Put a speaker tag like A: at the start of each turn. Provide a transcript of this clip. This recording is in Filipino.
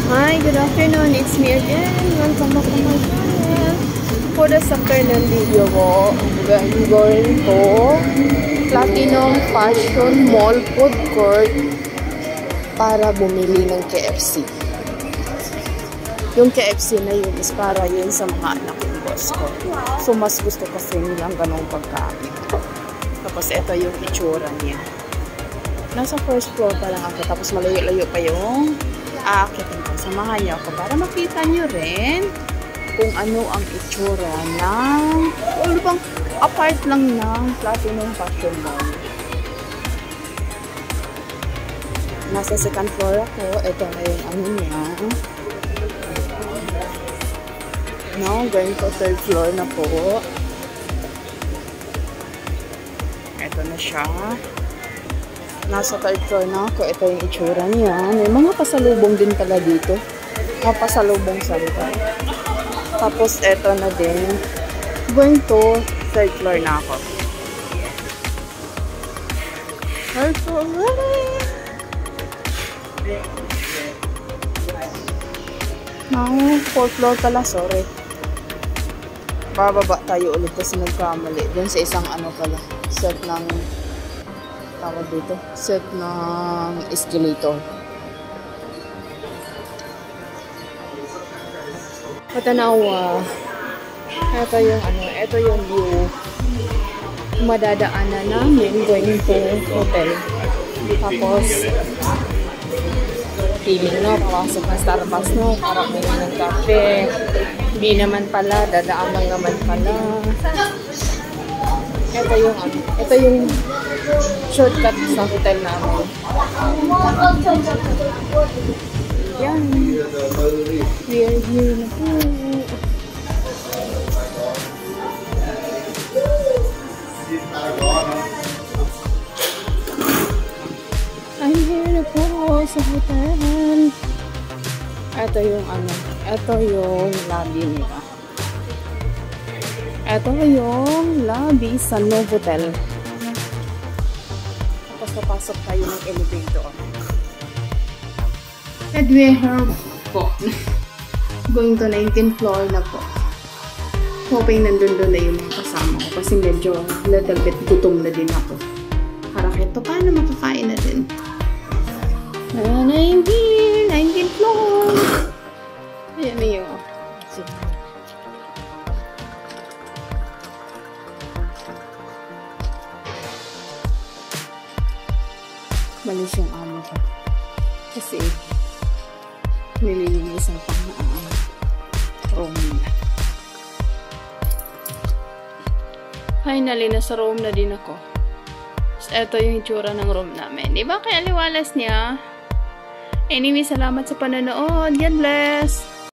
A: Hi, good afternoon. It's me again. Welcome back to my channel. For the afternoon video ko, I'm going to Platinum Fashion Mall Food Court para bumili ng KFC. Yung KFC na yun is para yun sa mga anak ng boss ko. So, mas gusto kasi nilang ganong pagkain. Tapos, ito yung itsura niya. Nasa first floor pa lang ako. Tapos, malayo-layo pa yung aakitin ko. Samahan niyo ako para makita niyo rin kung ano ang itsura ng bang apart lang ng Platinum Fashion Mall. Nasa second floor ako. Ito na yung ano niya. Now, going to third floor na po. Ito na siya. Nasa third floor na ako. Ito yung itsura niya. May mga pasalubong din pala dito. Mga pasalubong sa likod. Tapos, ito na din. Going to third floor na ako. Third floor. Now, fourth floor pala. Sorry. Bababa tayo ulit kasi nagkamali. Doon sa isang ano pala. Set ng tawag dito. Set ng escalator. Patanawa. Ito yung ano. Ito yung view. Madadaanan namin going to hotel. Tapos feeling no, papasok na Starbucks no, para uminom ng kape. Hindi naman pala, dadaan lang naman pala. Ito yung ano, ito yung shortcut sa hotel namin. Yan. We are here na po. I'm here na po sa hotel. Ito yung ano, ito yung lobby nila. Ito yung lobby sa Novotel. Tapos papasok tayo ng elevator. And we are po. Going to 19th floor na po. Hoping nandun na yung mga kasama ko. Kasi medyo little bit gutom na din ako. Haraketo, paano makakain na din? 19th floor. Ayan na yung malis yung amo ko. Kasi nililinisan pa na ang room nila. Finally, nasa room na din ako. So, ito yung itsura ng room namin. Diba kaya liwalas niya? Anyway, salamat sa panonood. God bless!